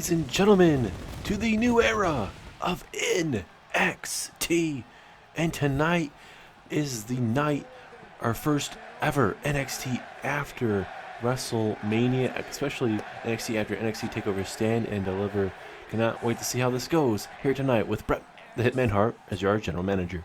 ladies and gentlemen, to the new era of NXT. And tonight is the night, our first ever NXT after WrestleMania, especially NXT after NXT Takeover Stand and Deliver. Cannot wait to see how this goes here tonight with Bret the Hitman Hart as your general manager.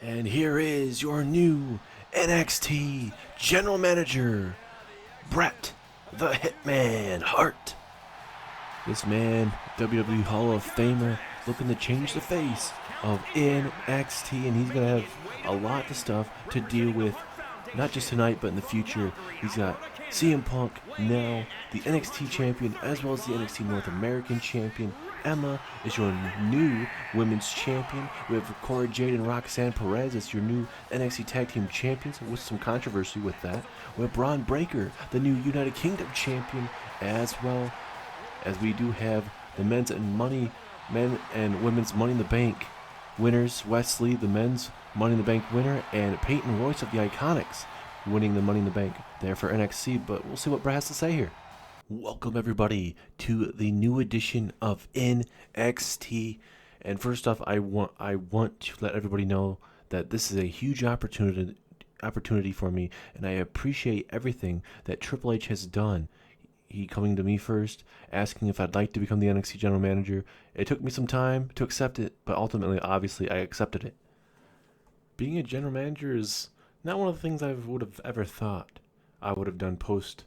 And here is your new NXT General Manager, Bret the Hitman Hart. This man, WWE Hall of Famer, looking to change the face of NXT, and he's going to have a lot of stuff to deal with, not just tonight, but in the future. He's got CM Punk, now the NXT champion, as well as the NXT North American champion. Emma is your new women's champion. We have Cora Jade and Roxanne Perez as your new NXT Tag Team champions, with some controversy with that. We have Braun Breaker, the new United Kingdom champion, as well as we do have the men and women's Money in the Bank winners. Wesley, the men's Money in the Bank winner, and Peyton Royce of the Iconics winning the Money in the Bank there for NXT. But we'll see what Brad has to say here. Welcome everybody to the new edition of NXT. And first off, I want to let everybody know that this is a huge opportunity for me, and I appreciate everything that Triple H has done. He coming to me first, asking if I'd like to become the NXT general manager. It took me some time to accept it, but ultimately, obviously, I accepted it. Being a general manager is not one of the things I would have ever thought I would have done post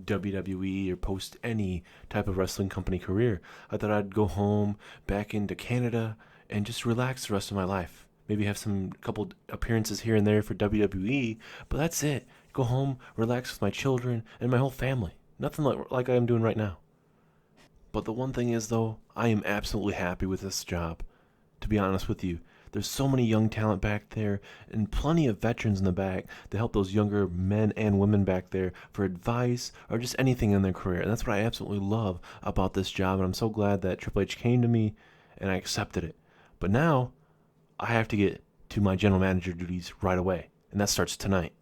WWE or post any type of wrestling company career. I thought I'd go home back into Canada and just relax the rest of my life. Maybe have some couple appearances here and there for WWE, but that's it. Go home, relax with my children and my whole family. Nothing like I am doing right now. But the one thing is, though, I am absolutely happy with this job. To be honest with you, there's so many young talent back there and plenty of veterans in the back to help those younger men and women back there for advice or just anything in their career. And that's what I absolutely love about this job. And I'm so glad that Triple H came to me and I accepted it. But now I have to get to my general manager duties right away. And that starts tonight.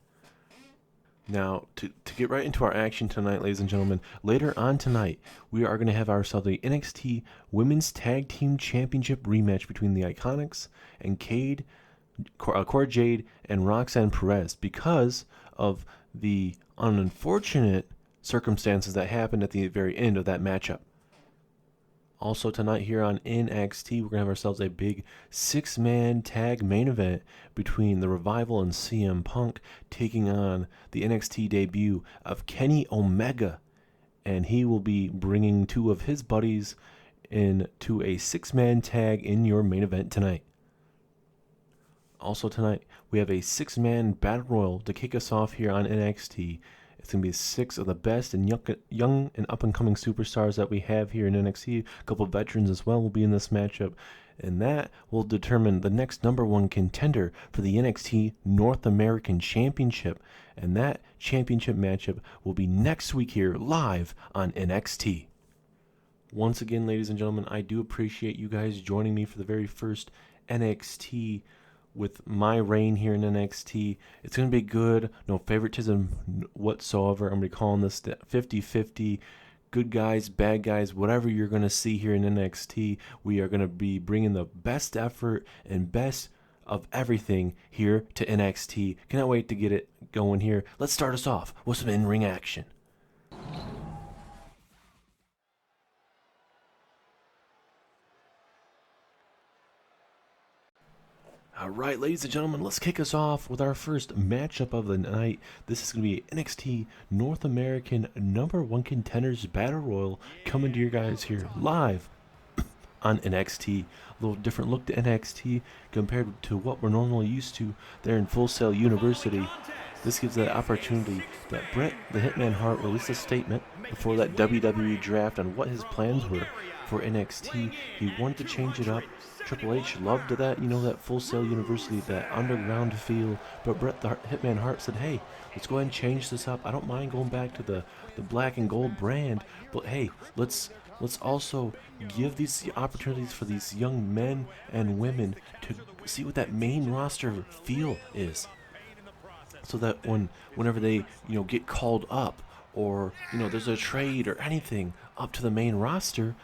Now, to get right into our action tonight, ladies and gentlemen, later on tonight, we are going to have ourselves a NXT Women's Tag Team Championship rematch between the Iconics and Cora Jade and Roxanne Perez, because of the unfortunate circumstances that happened at the very end of that matchup. Also tonight here on NXT, we're going to have ourselves a big 6-man tag main event between The Revival and CM Punk, taking on the NXT debut of Kenny Omega. And he will be bringing 2 of his buddies into a 6-man tag in your main event tonight. Also tonight, we have a 6-man battle royal to kick us off here on NXT. It's going to be 6 of the best and young and up-and-coming superstars that we have here in NXT. A couple of veterans as well will be in this matchup. And that will determine the next #1 contender for the NXT North American Championship. And that championship matchup will be next week here live on NXT. Once again, ladies and gentlemen, I do appreciate you guys joining me for the very first NXT with my reign here in NXT. It's going to be good. No favoritism whatsoever. I'm going to be calling this 50-50. Good guys, bad guys, whatever you're going to see here in NXT, we are going to be bringing the best effort and best of everything here to NXT. Cannot wait to get it going here. Let's start us off with some in-ring action. All right, ladies and gentlemen, let's kick us off with our first matchup of the night. This is going to be NXT North American #1 Contenders Battle Royal coming to you guys here live on NXT. A little different look to NXT compared to what we're normally used to there in Full Sail University. This gives the opportunity that Bret the Hitman Hart released a statement before that WWE draft on what his plans were for NXT. He wanted to change it up. Triple H loved that, that Full Sail University, that underground feel. But Bret the Hitman Hart said, hey, let's go ahead and change this up. I don't mind going back to the black and gold brand, but hey, let's also give these opportunities for these young men and women to see what that main roster feel is, so that whenever they get called up, or there's a trade or anything up to the main roster,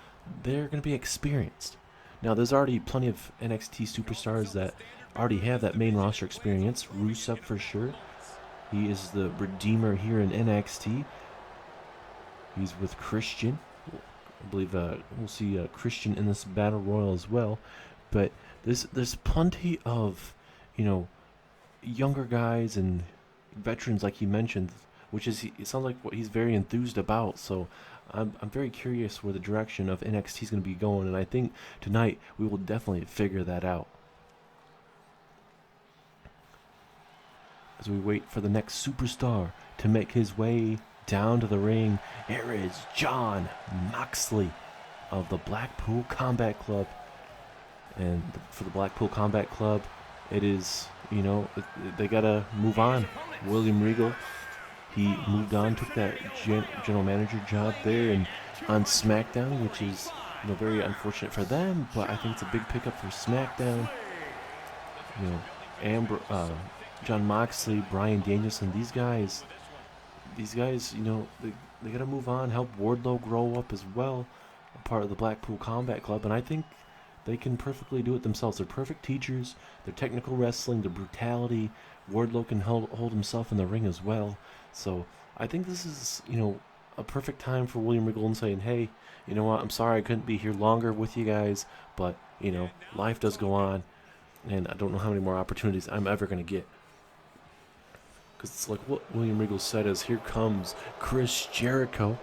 they're going to be experienced. Now there's already plenty of NXT superstars that already have that main roster experience. Rusev for sure. He is the redeemer here in NXT. He's with Christian. I believe we'll see Christian in this battle royal as well. But there's plenty of younger guys and veterans, like he mentioned, which is it sounds like what he's very enthused about. So I'm very curious where the direction of NXT is going to be going, and I think tonight we will definitely figure that out. As we wait for the next superstar to make his way down to the ring, here is Jon Moxley of the Blackpool Combat Club. And for the Blackpool Combat Club, it is, they got to move on. William Regal, he moved on, took that general manager job there and on SmackDown, which is very unfortunate for them, but I think it's a big pickup for SmackDown. Jon Moxley, Bryan Danielson, these guys, they got to move on, help Wardlow grow up as well, a part of the Blackpool Combat Club, and I think they can perfectly do it themselves. They're perfect teachers. Their technical wrestling, their brutality. Wardlow can hold himself in the ring as well. So I think this is, a perfect time for William Regal and saying, hey, you know what, I'm sorry I couldn't be here longer with you guys, but, life does go on, and I don't know how many more opportunities I'm ever going to get. Because it's like what William Regal said is, here comes Chris Jericho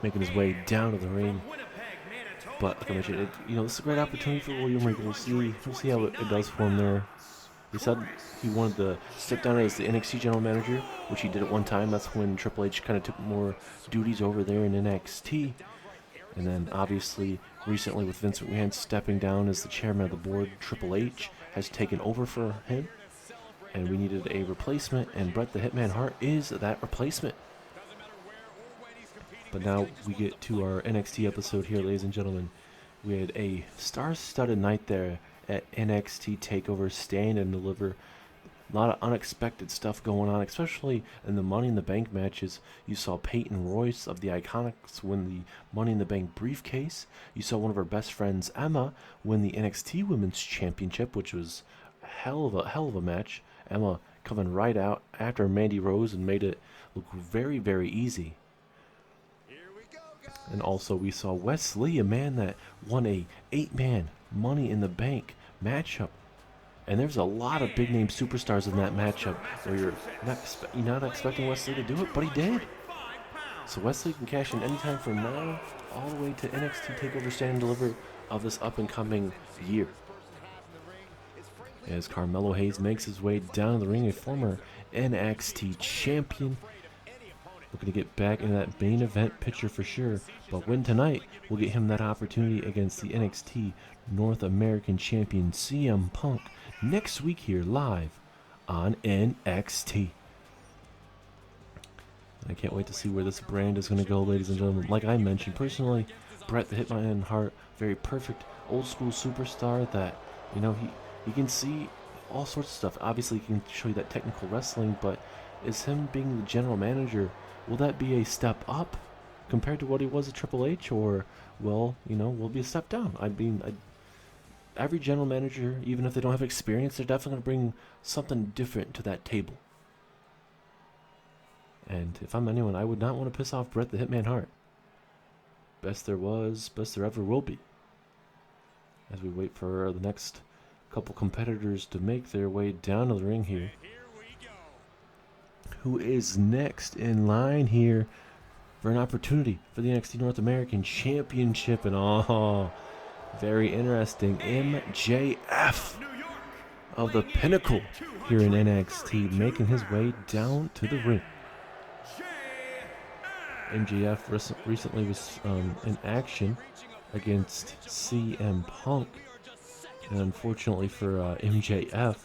making his way down to the ring. But like I mentioned, this is a great opportunity for William Regal. We'll see how it does for him there. He said he wanted to step down as the NXT general manager, which he did at one time. That's when Triple H kind of took more duties over there in NXT. And then obviously recently with Vince McMahon stepping down as the chairman of the board, Triple H has taken over for him. And we needed a replacement, and Bret the Hitman Hart is that replacement. But now we get to our NXT episode here, ladies and gentlemen. We had a star-studded night there at NXT Takeover, Stand and Deliver. A lot of unexpected stuff going on, especially in the Money in the Bank matches. You saw Peyton Royce of the Iconics win the Money in the Bank briefcase. You saw one of our best friends, Emma, win the NXT Women's Championship, which was a hell of a match. Emma coming right out after Mandy Rose and made it look very, very easy. And also we saw Wes Lee, a man that won a 8-man Money in the Bank matchup. And there's a lot of big-name superstars in that matchup where you're not expecting Wes Lee to do it, but he did. So Wes Lee can cash in anytime from now all the way to NXT Takeover Stand and Deliver of this up-and-coming year. As Carmelo Hayes makes his way down to the ring, a former NXT champion, looking to get back into that main event picture for sure, but win tonight will get him that opportunity against the NXT North American champion CM Punk next week here live on NXT. I can't wait to see where this brand is going to go, ladies and gentlemen. Like I mentioned, personally, Bret the Hitman Hart, very perfect old school superstar that, he can see all sorts of stuff. Obviously, he can show you that technical wrestling, but is him being the general manager, will that be a step up compared to what he was at Triple H, or, will be a step down? Every general manager, even if they don't have experience, they're definitely going to bring something different to that table. And if I'm anyone, I would not want to piss off Bret the Hitman Hart. Best there was, best there ever will be. As we wait for the next couple competitors to make their way down to the ring here. Who is next in line here for an opportunity for the NXT North American Championship? And very interesting, MJF of the Pinnacle here in NXT, making his way down to the ring. MJF recently was in action against CM Punk, and unfortunately for MJF,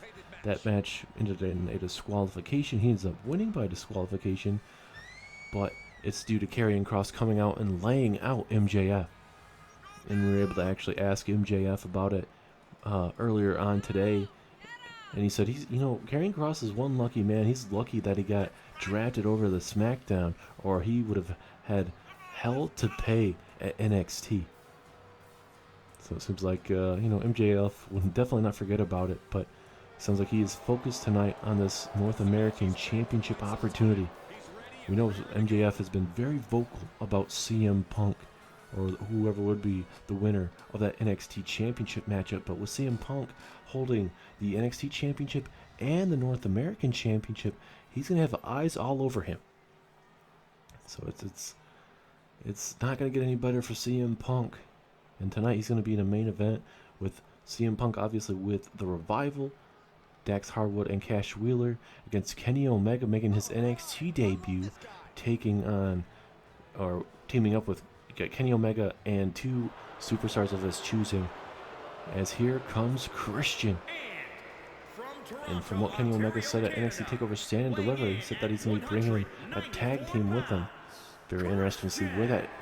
that match ended in a disqualification. He ends up winning by disqualification, but it's due to Karrion Kross coming out and laying out MJF. And we were able to actually ask MJF about it earlier on today, And he said, Karrion Kross is one lucky man. He's lucky that he got drafted over to SmackDown, or he would have had hell to pay at NXT. So it seems like, MJF would definitely not forget about it, but sounds like he is focused tonight on this North American Championship opportunity. We know MJF has been very vocal about CM Punk, or whoever would be the winner of that NXT Championship matchup, but with CM Punk holding the NXT Championship and the North American Championship, he's going to have eyes all over him. So it's not going to get any better for CM Punk. And tonight he's going to be in a main event with CM Punk, obviously, with The Revival, Dax Harwood, and Cash Wheeler against Kenny Omega, making his NXT debut, teaming up with Kenny Omega and two superstars of his choosing. As here comes Christian. And from what Kenny Omega said at NXT Takeover Stand and Deliver, he said that he's going to be bringing a tag team with him. Very interesting to see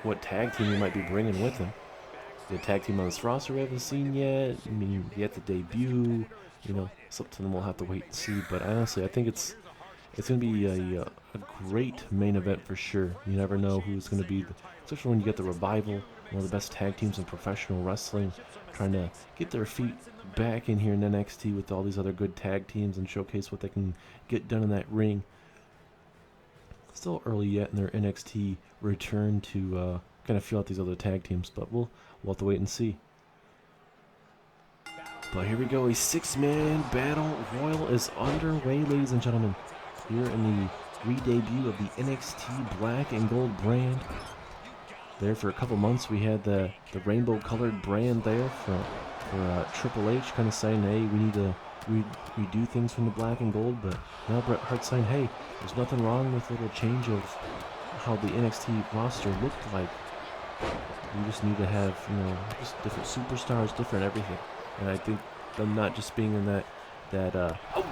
what tag team he might be bringing with him. The tag team on this roster we haven't seen yet. I mean, yet to debut. It's up to them. We'll have to wait and see. But honestly, I think it's going to be a great main event for sure. You never know who's going to be, especially when you get the Revival, one of the best tag teams in professional wrestling, trying to get their feet back in here in NXT with all these other good tag teams and showcase what they can get done in that ring. Still early yet in their NXT return to kind of feel out these other tag teams, but we'll have to wait and see. But here we go, a 6-man battle royal is underway, ladies and gentlemen. Here in the re-debut of the NXT Black and Gold brand. There for a couple months we had the rainbow-colored brand there for Triple H, kind of saying, hey, we need to redo things from the black and gold. But now Bret Hart's saying, hey, there's nothing wrong with a little change of how the NXT roster looked like. We just need to have, just different superstars, different everything. And I think them not just being in that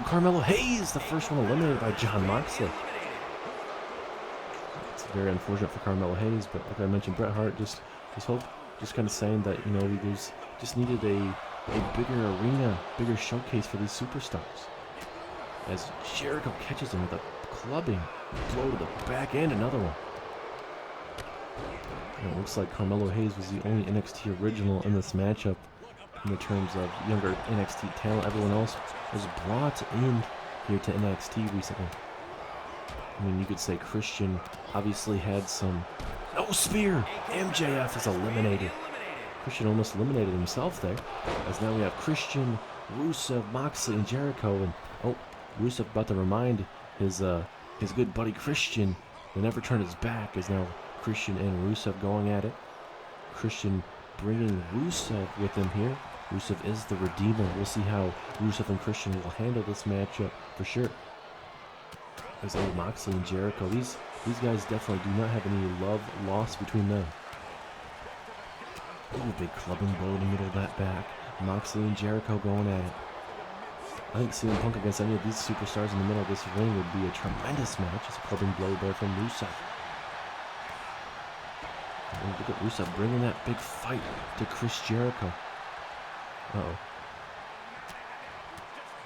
Carmelo Hayes, the first one eliminated by Jon Moxley. It's very unfortunate for Carmelo Hayes, but like I mentioned, Bret Hart just kind of saying that, we just needed a bigger arena, bigger showcase for these superstars. As Jericho catches him with a clubbing blow to the back and another one. And it looks like Carmelo Hayes was the only NXT original in this matchup in the terms of younger NXT talent. Everyone else was brought in here to NXT recently. I mean, you could say Christian obviously had some... No spear! MJF is eliminated. Christian almost eliminated himself there. As now we have Christian, Rusev, Moxley, and Jericho. And, Rusev about to remind his good buddy Christian to never turn his back, as now Christian and Rusev going at it. Christian bringing Rusev with him here. Rusev is the Redeemer. We'll see how Rusev and Christian will handle this matchup for sure. There's old Moxley and Jericho. These guys definitely do not have any love lost between them. Ooh, big clubbing blow in the middle of that back. Moxley and Jericho going at it. I think CM Punk against any of these superstars in the middle of this ring would be a tremendous match. It's a clubbing blow there from Rusev. And look at Rusev bringing that big fight to Chris Jericho. Uh-oh.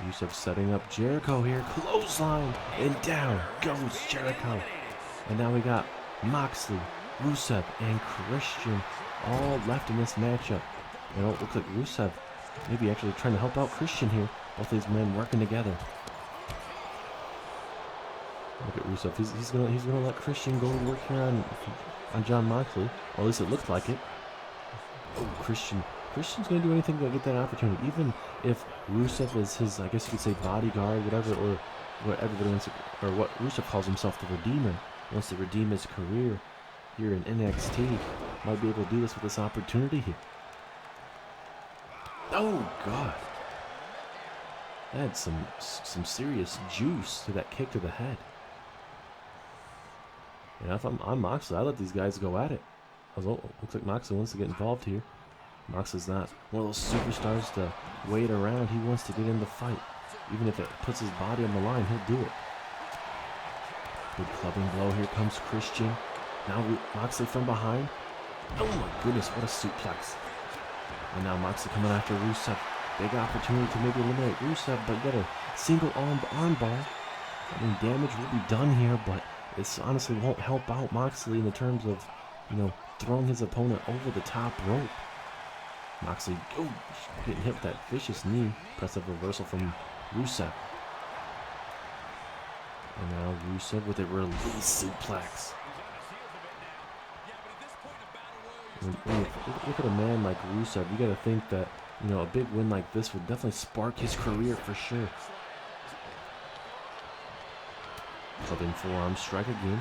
Rusev setting up Jericho here. Clothesline. And down goes Jericho. And now we got Moxley, Rusev, and Christian all left in this matchup. And it looks like Rusev maybe actually trying to help out Christian here. Both these men working together. Look at Rusev. He's gonna let Christian go to work here on Jon Moxley. Or at least it looked like it. Oh, Christian's gonna do anything to get that opportunity. Even if Rusev is his, I guess you could say, bodyguard, whatever, or what everybody wants to, or what Rusev calls himself, the Redeemer, wants to redeem his career here in NXT. Might be able to do this with this opportunity here. Oh God. That had some serious juice to that kick to the head. And if I'm Moxley, I let these guys go at it. Looks like Moxley wants to get involved here. Moxley's not one of those superstars to wait around. He wants to get in the fight. Even if it puts his body on the line, he'll do it. Good clubbing blow. Here comes Christian. Now Moxley from behind. Oh my goodness, what a suplex. And now Moxley coming after Rusev. Big opportunity to maybe eliminate Rusev, but get a single arm bar. I mean, damage will be done here, but this honestly won't help out Moxley in the terms of, throwing his opponent over the top rope. Moxley, getting hit with that vicious knee. Impressive reversal from Rusev. And now Rusev with a release suplex. When you look at a man like Rusev, you got to think that, a big win like this would definitely spark his career for sure. Clubbing forearm strike again.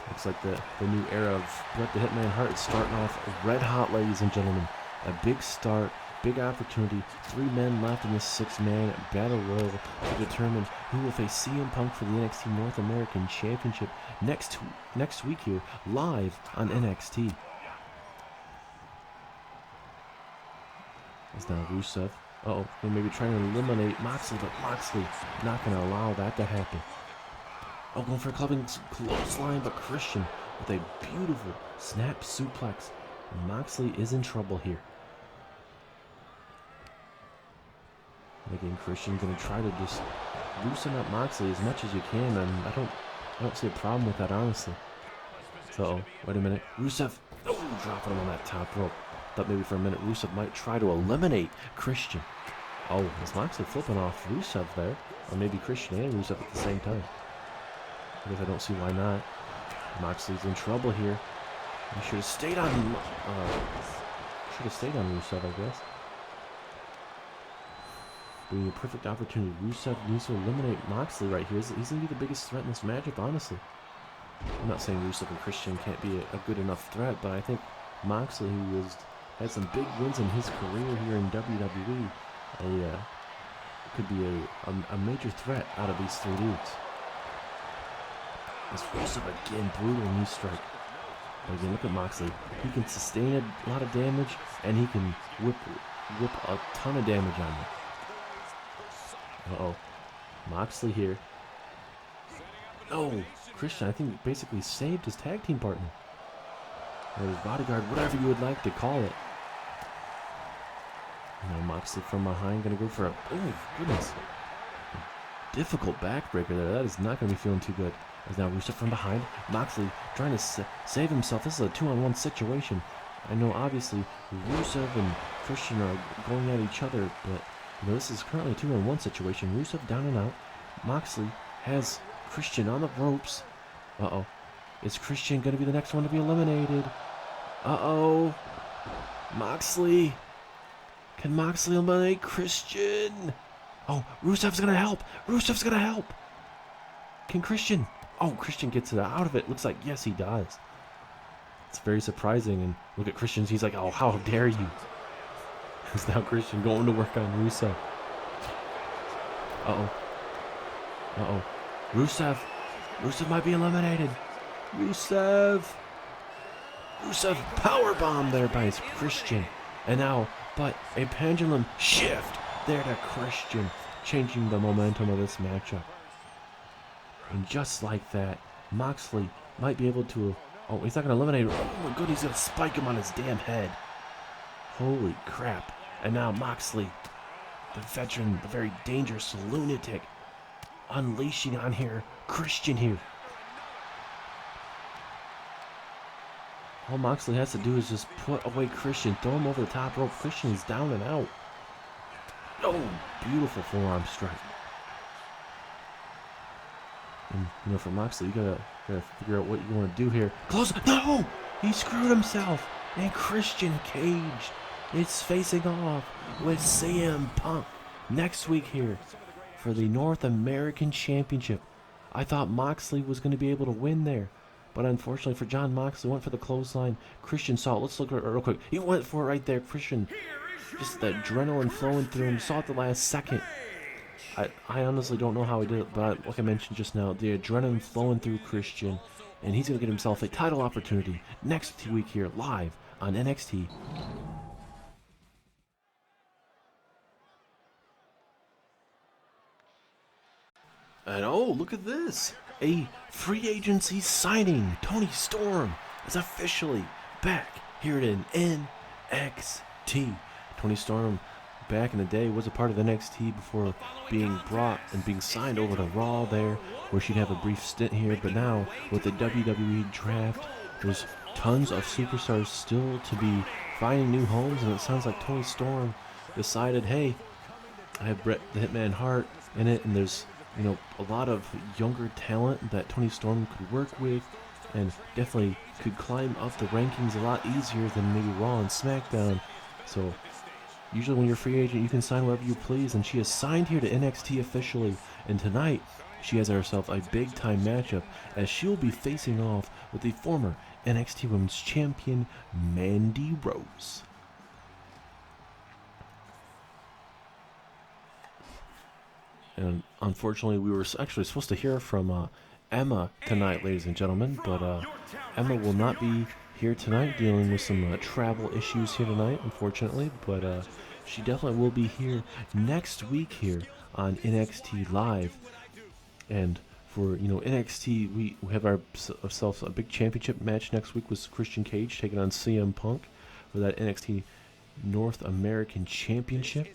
Looks like the new era of Bret the Hitman Hart is starting off red hot, ladies and gentlemen. A big start, big opportunity. 3 men left in this 6-man battle royal to determine who will face CM Punk for the NXT North American Championship next week here, live on NXT. As now Rusev, they may be trying to eliminate Moxley, but Moxley not going to allow that to happen. Going for a clubbing clothesline, but Christian with a beautiful snap suplex. Moxley is in trouble here. And again, Christian going to try to just loosen up Moxley as much as you can, and I don't see a problem with that, honestly. So, wait a minute. Rusev, dropping him on that top rope. Thought maybe for a minute Rusev might try to eliminate Christian. Is Moxley flipping off Rusev there? Or maybe Christian and Rusev at the same time. I guess I don't see why not. Moxley's in trouble here. He should have stayed on Rusev, I guess. Being a perfect opportunity. Rusev needs to eliminate Moxley right here. He's going to be the biggest threat in this matchup, honestly. I'm not saying Rusev and Christian can't be a good enough threat, but I think Moxley, who had some big wins in his career here in WWE, could be a major threat out of these 3 dudes. As Rusev again, brutal knee strike. But again, look at Moxley. He can sustain a lot of damage, and he can whip a ton of damage on you. Moxley here. Christian, I think, basically saved his tag team partner. Or his bodyguard, whatever you would like to call it. Moxley from behind, going to go for a, goodness. Difficult backbreaker there. That is not going to be feeling too good. As now Rusev from behind. Moxley trying to save himself. This is a 2-on-1 situation. I know, obviously, Rusev and Christian are going at each other, but this is currently a 2-on-1 situation. Rusev down and out. Moxley has Christian on the ropes. Is Christian going to be the next one to be eliminated? Moxley. Can Moxley eliminate Christian? Rusev's going to help. Rusev's going to help. Can Christian? Christian gets it out of it. Looks like, yes, he does. It's very surprising. And look at Christian. He's like, how dare you? It's now Christian going to work on Rusev. Rusev. Rusev might be eliminated. Rusev powerbomb there by his Christian. And now, but a pendulum shift there to Christian, changing the momentum of this matchup. And just like that, Moxley might be able to... he's not going to eliminate him. Oh my goodness, he's going to spike him on his damn head. Holy crap. And now Moxley, the veteran, the very dangerous lunatic, unleashing on Christian here. All Moxley has to do is just put away Christian, throw him over the top rope. Christian is down and out. Beautiful forearm strike. And, for Moxley, you gotta figure out what you want to do here. Close. No! He screwed himself. And Christian Cage is facing off with CM Punk next week here for the North American Championship. I thought Moxley was going to be able to win there. But unfortunately for John Moxley, went for the clothesline. Christian saw it. Let's look at it real quick. He went for it right there. Christian, just the adrenaline flowing through him. Saw it the last second. I honestly don't know how he did it, but like I mentioned just now, the adrenaline flowing through Christian, and he's going to get himself a title opportunity next week here live on NXT. And look at this. A free agency signing. Tony Storm is officially back here in NXT Toni Storm, back in the day, was a part of NXT before being brought and being signed over to Raw there, where she'd have a brief stint here. But now, with the WWE draft, there's tons of superstars still to be finding new homes, and it sounds like Toni Storm decided, hey, I have Bret the Hitman Hart in it, and there's a lot of younger talent that Toni Storm could work with, and definitely could climb up the rankings a lot easier than maybe Raw and SmackDown. So usually when you're a free agent, you can sign wherever you please, and she has signed here to NXT officially. And tonight, she has herself a big-time matchup, as she'll be facing off with the former NXT Women's Champion, Mandy Rose. And unfortunately, we were actually supposed to hear from Emma tonight, ladies and gentlemen, but Emma will not be here tonight, dealing with some travel issues here tonight, unfortunately, but she definitely will be here next week here on NXT Live. And for NXT, we have ourselves a big championship match next week with Christian Cage taking on CM Punk for that NXT North American Championship.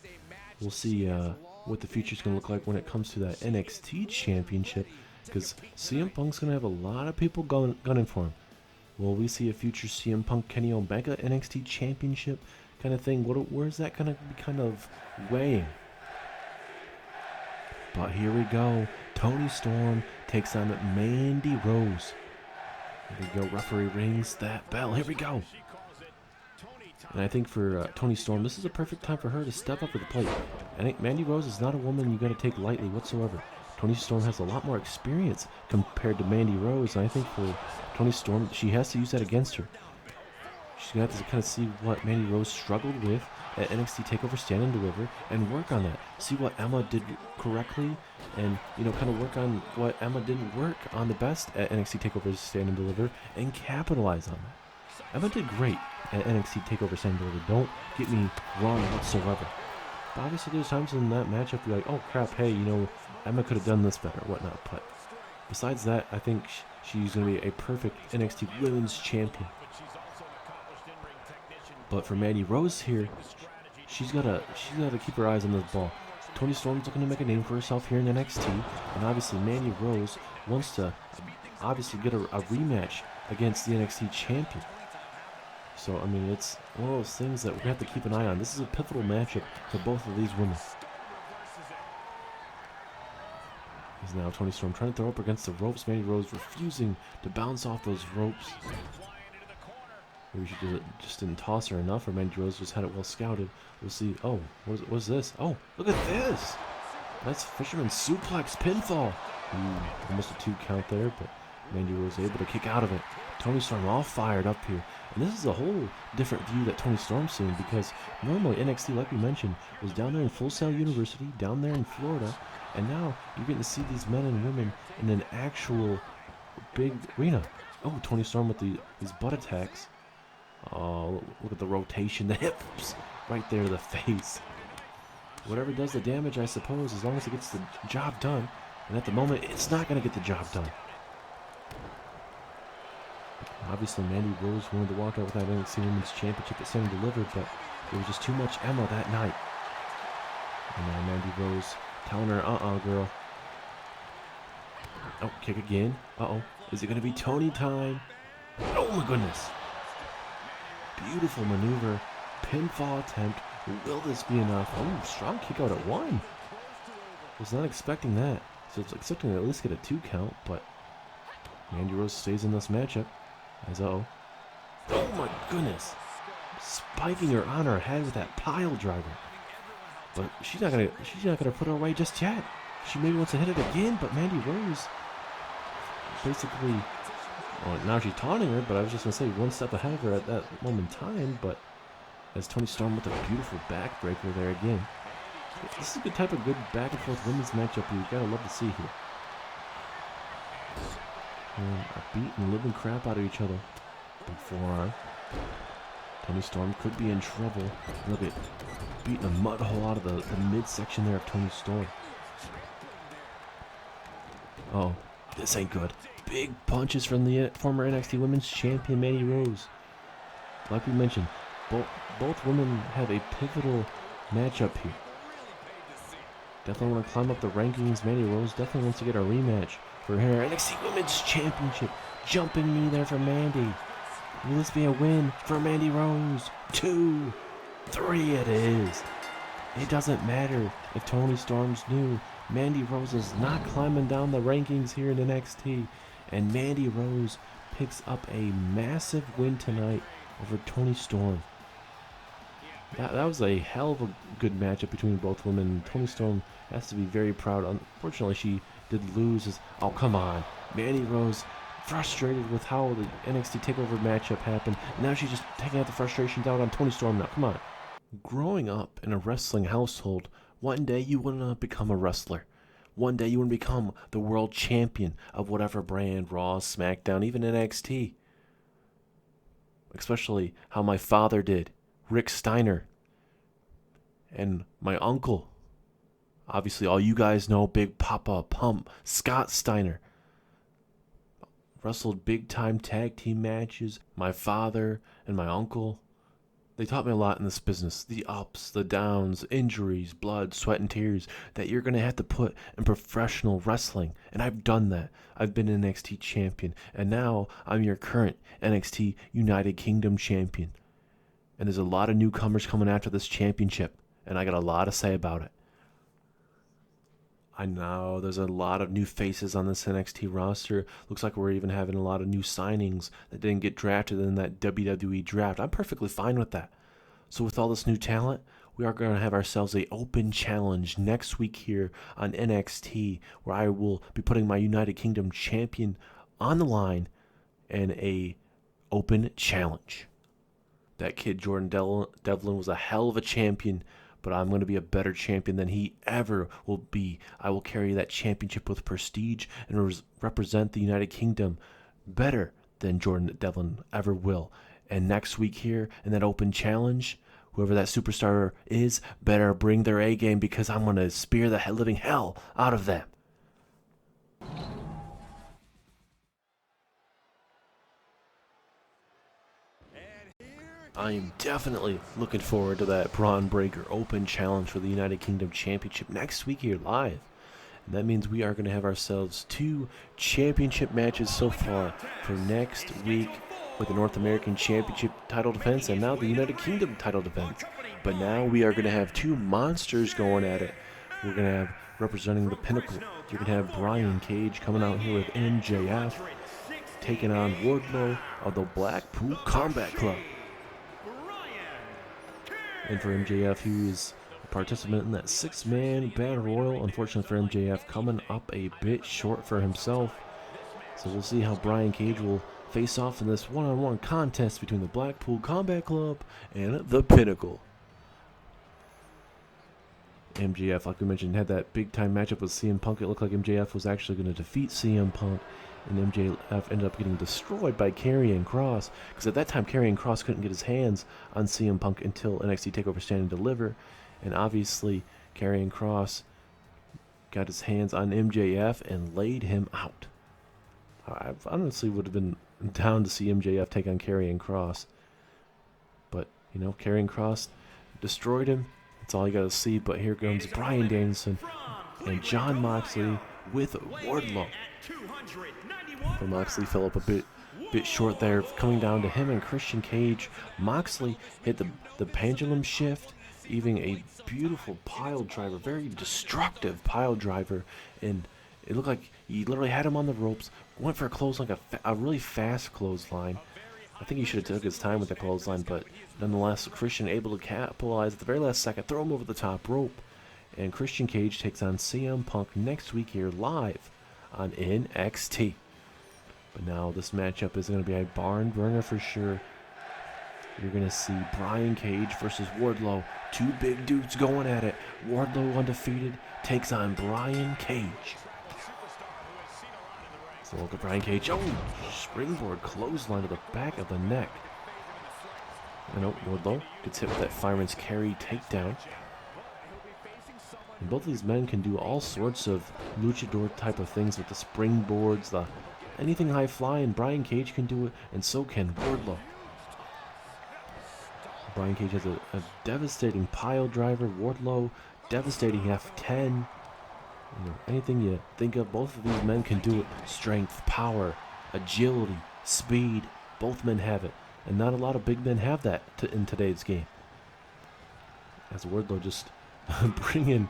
We'll see what the future's going to look like when it comes to that NXT Championship, because CM Punk's going to have a lot of people gunning for him. Will we see a future CM Punk Kenny Omega NXT Championship kind of thing? Where's that going to be kind of weighing? But here we go. Toni Storm takes on Mandy Rose. Here we go. Referee rings that bell. Here we go. And I think for Toni Storm, this is a perfect time for her to step up to the plate. I think Mandy Rose is not a woman you got to take lightly whatsoever. Toni Storm has a lot more experience compared to Mandy Rose, and I think for Toni Storm, she has to use that against her. She's going to have to kind of see what Mandy Rose struggled with at NXT TakeOver Stand and Deliver and work on that. See what Emma did correctly and, kind of work on what Emma didn't work on the best at NXT TakeOver Stand and Deliver and capitalize on that. Emma did great at NXT TakeOver Stand and Deliver. Don't get me wrong whatsoever. But obviously there's times in that matchup you're like, oh crap, hey, Emma could have done this better, whatnot. But besides that, I think she's going to be a perfect NXT Women's Champion. But for Mandy Rose here, she's gotta keep her eyes on this ball. Toni Storm's looking to make a name for herself here in NXT, and obviously Mandy Rose wants to get a rematch against the NXT champion. So I mean, it's one of those things that we're gonna have to keep an eye on. This is a pivotal matchup for both of these women. Is now Toni Storm trying to throw up against the ropes. Mandy Rose refusing to bounce off those ropes. Maybe she just didn't toss her enough, or Mandy Rose just had it well scouted. We'll see. Oh, what's this? Oh, look at this! That's Fisherman Suplex Pinfall. Ooh, almost a 2 count there, but Mandy Rose able to kick out of it. Toni Storm all fired up here. And this is a whole different view that Toni Storm's seeing, because normally NXT, like we mentioned, was down there in Full Sail University, down there in Florida, and now you're getting to see these men and women in an actual big arena. Oh, Toni Storm with these butt attacks. Oh, look at the rotation, the hips right there to the face. Whatever does the damage, I suppose, as long as it gets the job done. And at the moment, it's not going to get the job done. Obviously, Mandy Rose wanted to walk out with that NXT Women's Championship at Stand and Deliver, but it was just too much Emma that night. And now Mandy Rose telling her, girl. Oh, kick again. Is it going to be Toni time? Oh, my goodness. Beautiful maneuver. Pinfall attempt. Will this be enough? Oh, strong kick out at 1. Was not expecting that. So it's expecting to at least get a 2 count, but Mandy Rose stays in this matchup. As oh my goodness. Spiking her on her head with that pile driver. But she's not gonna put her away just yet. She maybe wants to hit it again, but Mandy Rose basically, well, now she's taunting her, but I was just gonna say one step ahead of her at that moment in time. But as Toni Storm with a beautiful backbreaker there again. This is a good type of good back and forth women's matchup you gotta love to see here. And are beating living crap out of each other. Big forearm. Toni Storm could be in trouble. Look at beating a mud hole out of the midsection there of Toni Storm. Oh, this ain't good. Big punches from the former NXT Women's Champion Mandy Rose. Like we mentioned, Both women have a pivotal matchup here. Definitely want to climb up the rankings. Mandy Rose definitely wants to get a rematch for her NXT Women's Championship. Jumping knee there for Mandy. Will this be a win for Mandy Rose? 2, 3 it is. It doesn't matter if Toni Storm's new. Mandy Rose is not climbing down the rankings here in NXT. And Mandy Rose picks up a massive win tonight over Toni Storm. That was a hell of a good matchup between both women. Toni Storm has to be very proud. Unfortunately, she did lose. Oh, come on. Mandy Rose frustrated with how the NXT Takeover matchup happened. Now she's just taking out the frustrations out on Toni Storm now. Come on. Growing up in a wrestling household, one day you want to become a wrestler. One day you want to become the world champion of whatever brand, Raw, SmackDown, even NXT. Especially how my father did. Rick Steiner. And my uncle. Obviously, all you guys know, Big Papa Pump, Scott Steiner. Wrestled big-time tag team matches. My father and my uncle. They taught me a lot in this business. The ups, the downs, injuries, blood, sweat, and tears that you're going to have to put in professional wrestling. And I've done that. I've been an NXT champion. And now I'm your current NXT United Kingdom champion. And there's a lot of newcomers coming after this championship. And I got a lot to say about it. I know there's a lot of new faces on this NXT roster. Looks like we're even having a lot of new signings that didn't get drafted in that WWE draft. I'm perfectly fine with that. So with all this new talent, we are going to have ourselves a open challenge next week here on NXT, where I will be putting my United Kingdom champion on the line in a open challenge. That kid Jordan Devlin was a hell of a champion, but I'm going to be a better champion than he ever will be. I will carry that championship with prestige and represent the United Kingdom better than Jordan Devlin ever will. And next week here in that open challenge, whoever that superstar is better bring their A game, because I'm going to spear the living hell out of them. I am definitely looking forward to that Braun Breaker Open Challenge for the United Kingdom Championship next week here live. And that means we are going to have ourselves 2 championship matches so far for next week, with the North American Championship title defense and now the United Kingdom title defense. But now we are going to have 2 monsters going at it. We're going to have, representing the Pinnacle, you're going to have Brian Cage coming out here with MJF, taking on Wardlow of the Blackpool Combat Club. And for MJF, he was a participant in that 6-man Battle Royal. Unfortunately for MJF, coming up a bit short for himself. So we'll see how Brian Cage will face off in this one-on-one contest between the Blackpool Combat Club and the Pinnacle. MJF, like we mentioned, had that big-time matchup with CM Punk. It looked like MJF was actually going to defeat CM Punk, and MJF ended up getting destroyed by Karrion Kross, because at that time Karrion Kross couldn't get his hands on CM Punk until NXT Takeover Stand and Deliver, and obviously Karrion Kross got his hands on MJF and laid him out. I honestly would have been down to see MJF take on Karrion Kross, but you know, Karrion Kross destroyed him. That's all you got to see. But here comes Bryan Danielson and Jon Moxley with Wardlow. But Moxley fell up a bit short there, coming down to him and Christian Cage. Moxley hit the pendulum shift, even a beautiful pile driver, very destructive pile driver, and it looked like he literally had him on the ropes, went for a clothesline, a really fast clothesline. I think he should have took his time with that clothesline, but nonetheless, Christian able to capitalize at the very last second, throw him over the top rope, and Christian Cage takes on CM Punk next week here live on NXT. But now this matchup is going to be a barn burner for sure. You're going to see Brian Cage versus Wardlow. 2 big dudes going at it. Wardlow undefeated takes on Brian Cage. So look at Brian Cage. Oh, springboard clothesline to the back of the neck. I know Wardlow gets hit with that fireman's carry takedown. And both of these men can do all sorts of luchador type of things with the springboards, anything high flying. Brian Cage can do it, and so can Wardlow. Brian Cage has a devastating pile driver. Wardlow, devastating F10. Anything you think of, both of these men can do it. Strength, power, agility, speed. Both men have it. And not a lot of big men have that in today's game. As Wardlow just bringing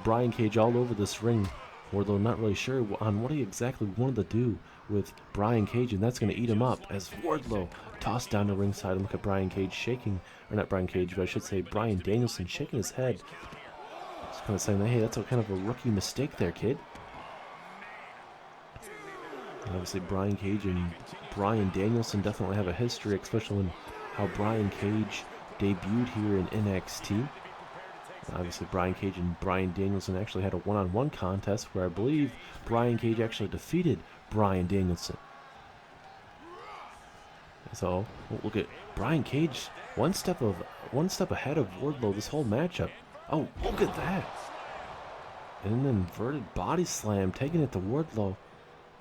Brian Cage all over this ring. Wardlow not really sure on what he exactly wanted to do with Brian Cage, and that's going to eat him up as Wardlow tossed down the ringside. And look at Brian Cage shaking, or not Brian Cage, but I should say Bryan Danielson shaking his head. Just kind of saying, hey, that's a kind of a rookie mistake there, kid. And obviously Brian Cage and Bryan Danielson definitely have a history, especially in how Brian Cage debuted here in NXT. Obviously, Brian Cage and Bryan Danielson actually had a one-on-one contest where I believe Brian Cage actually defeated Bryan Danielson. So, look at Brian Cage, one step ahead of Wardlow this whole matchup. Oh, look at that! And an inverted body slam, taking it to Wardlow.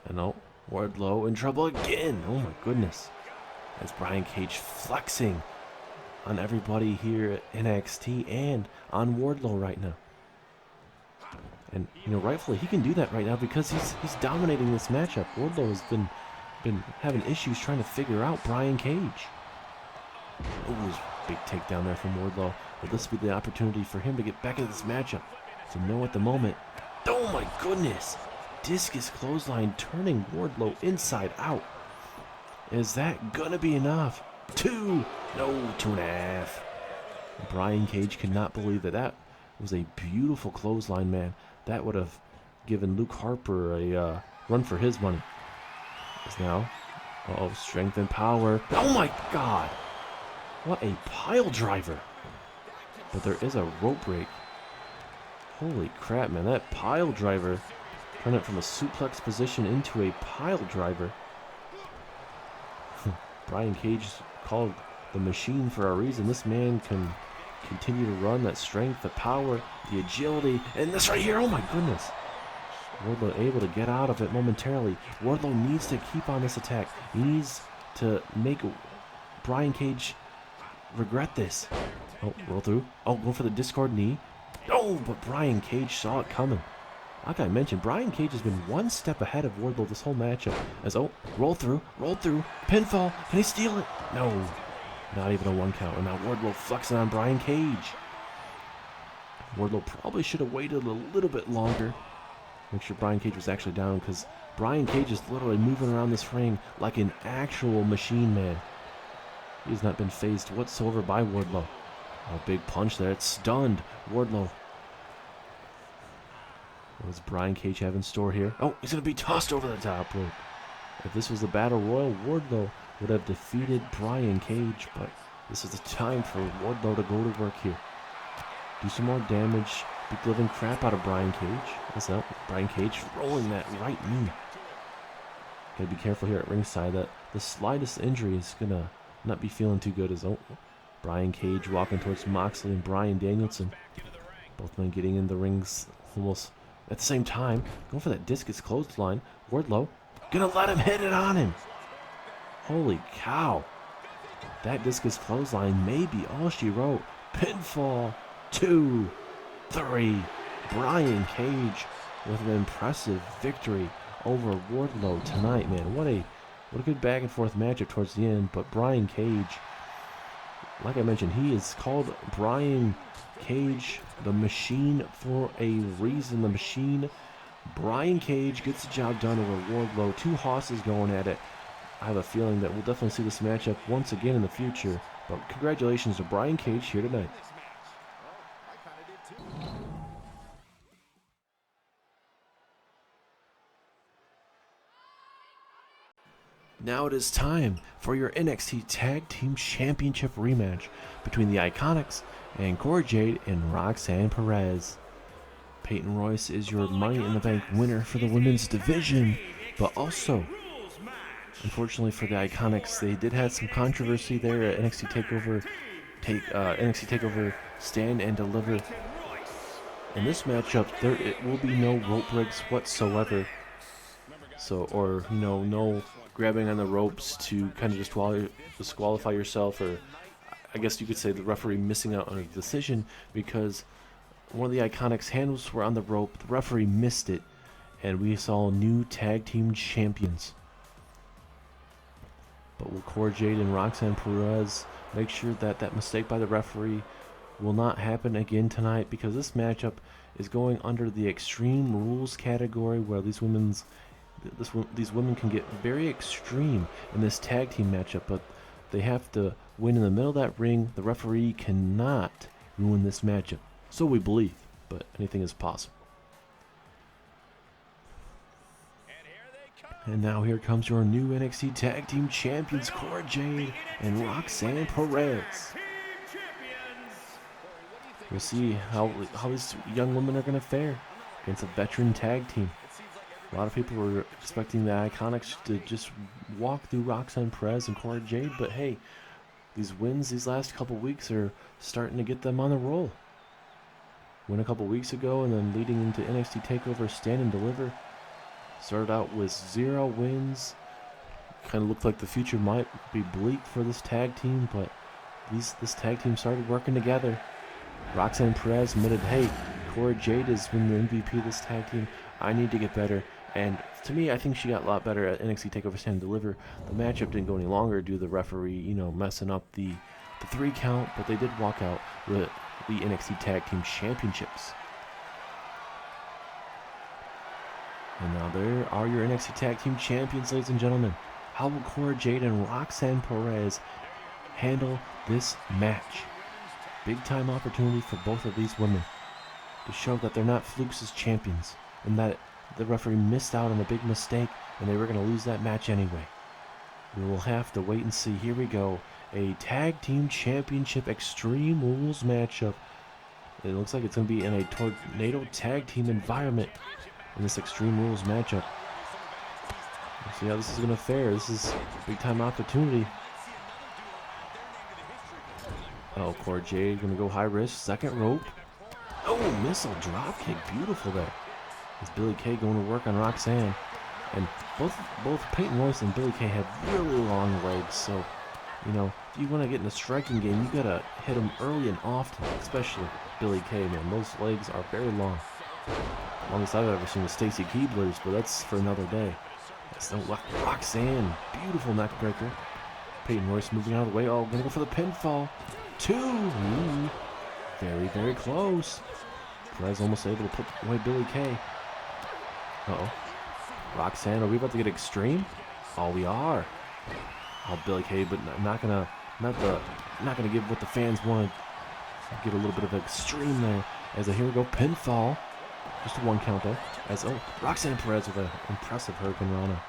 And oh, Wardlow in trouble again. Oh my goodness. As Brian Cage flexing on everybody here at NXT and on Wardlow right now. And rightfully he can do that right now because he's dominating this matchup. Wardlow has been having issues trying to figure out Brian Cage. Oh, big takedown there from Wardlow. Will this be the opportunity for him to get back into this matchup? So no at the moment. Oh my goodness! Discus clothesline turning Wardlow inside out. Is that gonna be enough? 2, no, 2.5. Brian Cage could not believe that was a beautiful clothesline, man. That would have given Luke Harper a run for his money. Is now, strength and power. Oh my God! What a pile driver! But there is a rope break. Holy crap, man! That pile driver turned it from a suplex position into a pile driver. Brian Cage called the machine for a reason. This man can continue to run. That strength, the power, the agility, and this right here, oh my goodness. Wardlow able to get out of it momentarily. Wardlow needs to keep on this attack. He needs to make Brian Cage regret this. Oh, roll through. Oh, go for the Discord knee. Oh, but Brian Cage saw it coming. Like I mentioned, Brian Cage has been one step ahead of Wardlow this whole matchup. As, roll through, pinfall, can he steal it? No, not even a 1 count. And now Wardlow flexing on Brian Cage. Wardlow probably should have waited a little bit longer. Make sure Brian Cage was actually down, because Brian Cage is literally moving around this ring like an actual machine man. He has not been phased whatsoever by Wardlow. A big punch there, it's stunned Wardlow. What does Brian Cage have in store here? Oh, he's going to be tossed over the top rope. If this was a battle royal, Wardlow would have defeated Brian Cage, but this is the time for Wardlow to go to work here. Do some more damage, beat the living crap out of Brian Cage. What's up? Brian Cage rolling that right knee. Gotta be careful here at ringside that the slightest injury is gonna not be feeling too good. As Brian Cage walking towards Moxley and Bryan Danielson. Both men getting in the rings almost at the same time, going for that discus clothesline. Wardlow gonna let him hit it on him. Holy cow. That discus clothesline may be all she wrote. Pinfall. 2, 3. Brian Cage with an impressive victory over Wardlow tonight, man. What a good back and forth matchup towards the end. But Brian Cage, like I mentioned, he is called Brian Cage the Machine for a reason. The Machine. Brian Cage gets the job done over Wardlow. 2 hosses going at it. I have a feeling that we'll definitely see this matchup once again in the future. But congratulations to Brian Cage here tonight. Now it is time for your NXT Tag Team Championship rematch between the Iconics and Cora Jade and Roxanne Perez. Peyton Royce is your Money in the Bank winner for the women's division, but also, unfortunately for the Iconics, they did have some controversy there at NXT Takeover Stand and Deliver. In this matchup, it will be no rope breaks whatsoever. So, or no grabbing on the ropes to kind of disqualify yourself, or I guess you could say the referee missing out on a decision because one of the Iconics' hands were on the rope. The referee missed it, and we saw new tag team champions. But will Cora Jade and Roxanne Perez make sure that that mistake by the referee will not happen again tonight? Because this matchup is going under the Extreme Rules category, where these women can get very extreme in this tag team matchup, but they have to win in the middle of that ring. The referee cannot ruin this matchup. So we believe, but anything is possible. And now here comes your new NXT Tag Team Champions, Cora Jade and Roxanne Perez. We'll see how these young women are going to fare against a veteran tag team. A lot of people were expecting the Iconics to just walk through Roxanne Perez and Cora Jade, but hey, these wins these last couple weeks are starting to get them on the roll. Win a couple weeks ago, and then leading into NXT Takeover Stand and Deliver. Started out with 0 wins. Kind of looked like the future might be bleak for this tag team, but this tag team started working together. Roxanne Perez admitted, hey, Cora Jade has been the MVP of this tag team. I need to get better. And to me, I think she got a lot better at NXT Takeover Stand and Deliver. The matchup didn't go any longer due to the referee, messing up the 3 count, but they did walk out with the NXT Tag Team Championships. And now there are your NXT Tag Team Champions, ladies and gentlemen. How will Cora Jade and Roxanne Perez handle this match? Big time opportunity for both of these women to show that they're not flukes as champions, and that the referee missed out on a big mistake and they were going to lose that match anyway. We will have to wait and see. Here we go. A Tag Team Championship Extreme Rules matchup. It looks like it's going to be in a tornado tag team environment in this Extreme Rules matchup. We'll see how this is going to fare. This is a big time opportunity. Oh, Cora Jade going to go high risk. Second rope. Oh, missile drop kick. Beautiful there. It's Billie Kay going to work on Roxanne. And both Peyton Royce and Billie Kay have really long legs. So, if you want to get in a striking game, you got to hit them early and often. Especially Billie Kay, man. Those legs are very long. Longest I've ever seen was Stacy Keibler's, but that's for another day. That's Roxanne. Beautiful neck breaker. Peyton Royce moving out of the way. Oh, going to go for the pinfall. 2. Ooh. Very, very close. Perez almost able to put away Billie Kay. Uh-oh. Roxanne, are we about to get extreme? Oh, we are. Oh, Billie Kay, but not gonna give what the fans wanted. Get a little bit of extreme there. As here we go, pinfall. Just a 1 count though. Roxanne Perez with an impressive Hurricane Rana.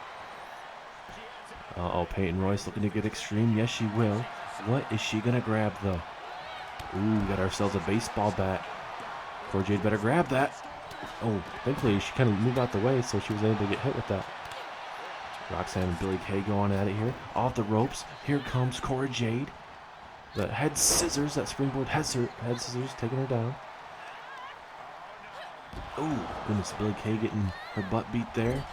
Uh-oh, Peyton Royce looking to get extreme. Yes, she will. What is she gonna grab though? Ooh, got ourselves a baseball bat. Cora Jade better grab that. Oh, thankfully she kind of moved out the way, so she was able to get hit with that. Roxanne and Billie Kay going at it here. Off the ropes. Here comes Cora Jade. The head scissors, that springboard head scissors, taking her down. Oh, goodness, Billie Kay getting her butt beat there.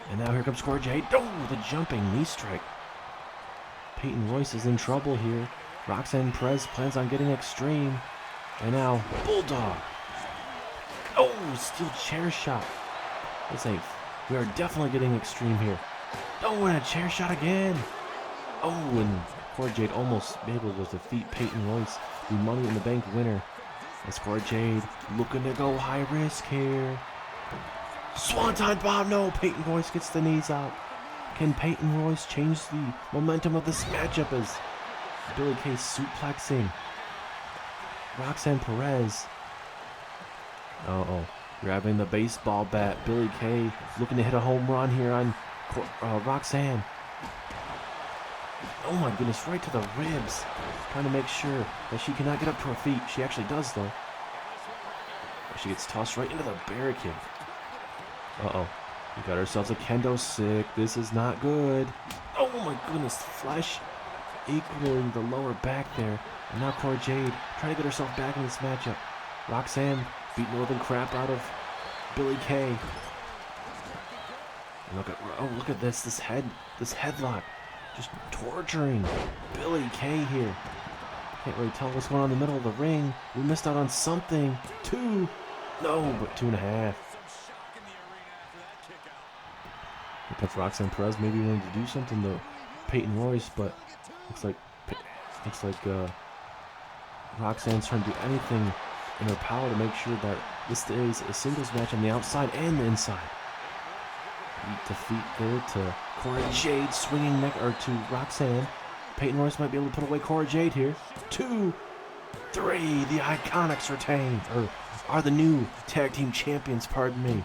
And now here comes Cora Jade. Oh, the jumping knee strike. Peyton Royce is in trouble here. Roxanne Perez plans on getting extreme. And now, Bulldog. Oh, steel chair shot. We are definitely getting extreme here. Oh, and a chair shot again. Oh, and Cora Jade almost able to defeat Peyton Royce, the Money in the Bank winner. As Cora Jade looking to go high risk here. Swanton bomb. No, Peyton Royce gets the knees out. Can Peyton Royce change the momentum of this matchup as Billie Kay suplexing Roxanne Perez? Uh-oh. Grabbing the baseball bat. Billie Kay looking to hit a home run here on Roxanne. Oh my goodness, right to the ribs. Trying to make sure that she cannot get up to her feet. She actually does though. She gets tossed right into the barricade. Uh-oh. We got ourselves a kendo stick. This is not good. Oh my goodness, flesh equaling the lower back there. And now Cora Jade trying to get herself back in this matchup. Roxanne beating the living crap out of Billie Kay. And look at this. This headlock. Just torturing Billie Kay here. Can't really tell what's going on in the middle of the ring. We missed out on something. 2. No, but 2.5. If Roxanne Perez maybe wanted to do something to Peyton Royce, but looks like Roxanne's trying to do anything in her power to make sure that this is a singles match on the outside and the inside. Defeat there to Cora Jade, swinging neck or to Roxanne. Peyton Royce might be able to put away Cora Jade here. 2, 3. The Iconics retain, or are the new tag team champions. Pardon me.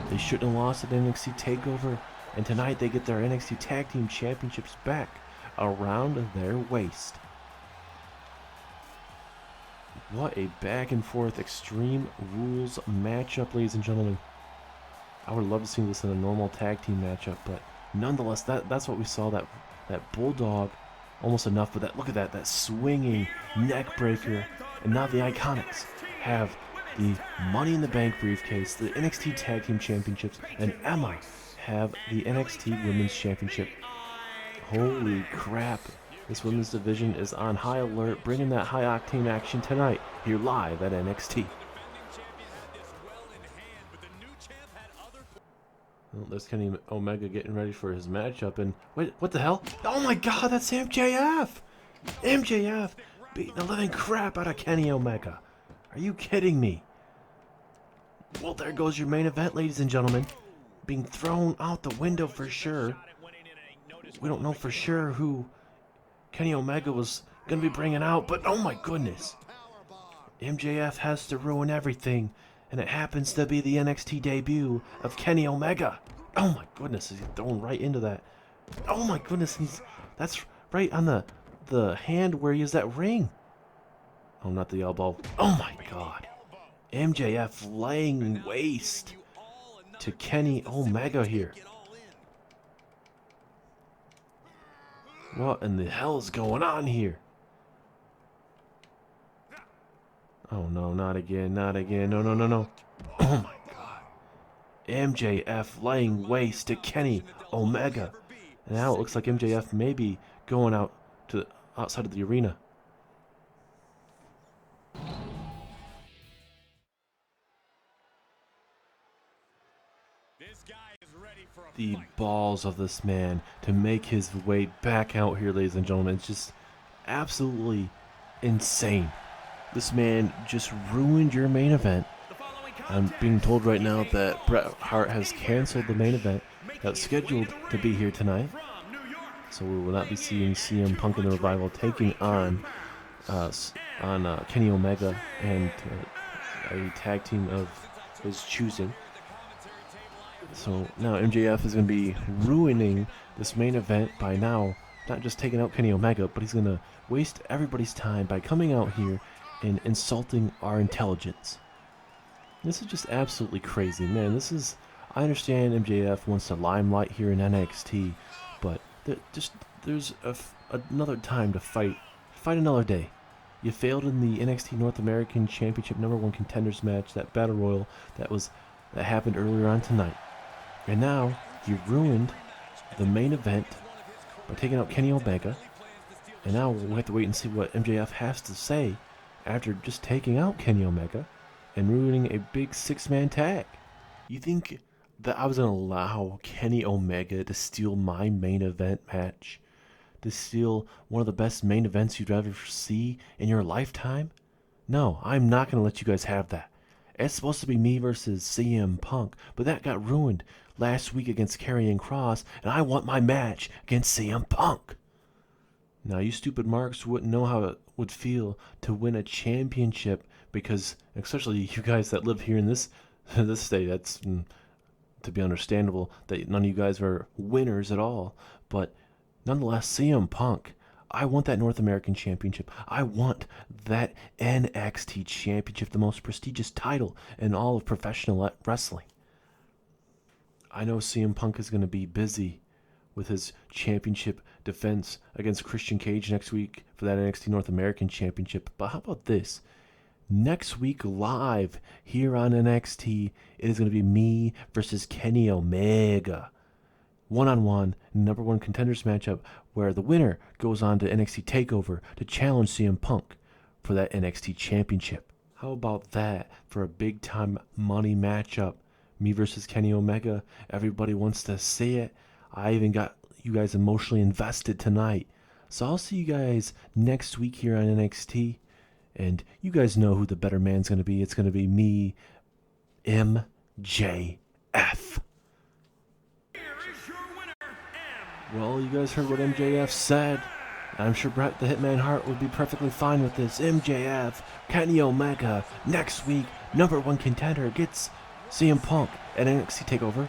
They shouldn't have lost at NXT Takeover, and tonight they get their NXT Tag Team Championships back around their waist. What a back and forth Extreme Rules matchup, ladies and gentlemen. I would love to see this in a normal tag team matchup, but nonetheless, that's what we saw. That bulldog, almost enough. But look at that swinging neck breaker, and now the Iconics have the Money in the Bank briefcase, the NXT Tag Team Championships, and Emma have the NXT Women's Championship. Holy crap! This women's division is on high alert, bringing that high-octane action tonight, here live at NXT. Well, there's Kenny Omega getting ready for his matchup, and wait, what the hell? Oh my god, that's MJF! MJF beating the living crap out of Kenny Omega. Are you kidding me? Well, there goes your main event, ladies and gentlemen. Being thrown out the window for sure. We don't know for sure who Kenny Omega was going to be bringing out, but oh my goodness. MJF has to ruin everything, and it happens to be the NXT debut of Kenny Omega. Oh my goodness, he's thrown right into that. Oh my goodness, that's right on the hand where he has that ring. Oh, not the elbow. Oh my god. MJF laying waste to Kenny Omega here. What in the hell is going on here? Oh no, not again, not again. No, no, no, no. Oh my god. MJF laying waste to Kenny Omega. And now it looks like MJF may be going out to the outside of the arena. The balls of this man to make his way back out here, ladies and gentlemen. It's just absolutely insane. This man just ruined your main event. I'm being told right now that Bret Hart has canceled the main event that's scheduled to be here tonight. So we will not be seeing CM Punk and the Revival taking on Kenny Omega and a tag team of his choosing. So now MJF is going to be ruining this main event by now not just taking out Kenny Omega, but he's going to waste everybody's time by coming out here and insulting our intelligence. This is just absolutely crazy, man. I understand MJF wants the limelight here in NXT, but there's another time to fight another day. You failed in the NXT North American Championship #1 contenders match, that battle royal that happened earlier on tonight. And now you ruined the main event by taking out Kenny Omega. And now we'll have to wait and see what MJF has to say after just taking out Kenny Omega and ruining a big 6-man tag. You think that I was going to allow Kenny Omega to steal my main event match? To steal one of the best main events you'd ever see in your lifetime? No, I'm not going to let you guys have that. It's supposed to be me versus CM Punk, but that got ruined last week against Karrion Kross, and I want my match against CM Punk. Now, you stupid marks wouldn't know how it would feel to win a championship, because, especially you guys that live here in this state, that's to be understandable that none of you guys are winners at all. But nonetheless, CM Punk, I want that North American Championship. I want that NXT Championship, the most prestigious title in all of professional wrestling. I know CM Punk is going to be busy with his championship defense against Christian Cage next week for that NXT North American Championship. But how about this? Next week live here on NXT, it is going to be me versus Kenny Omega. one-on-one number one contenders matchup where the winner goes on to NXT Takeover to challenge CM Punk for that NXT Championship. How about that for a big-time money matchup? Me versus Kenny Omega. Everybody wants to see it. I even got you guys emotionally invested tonight. So I'll see you guys next week here on NXT. And you guys know who the better man's going to be. It's going to be me, MJF. Well, you guys heard what MJF said. I'm sure Bret the Hitman Hart would be perfectly fine with this. MJF, Kenny Omega, next week, number one contender gets CM Punk at NXT TakeOver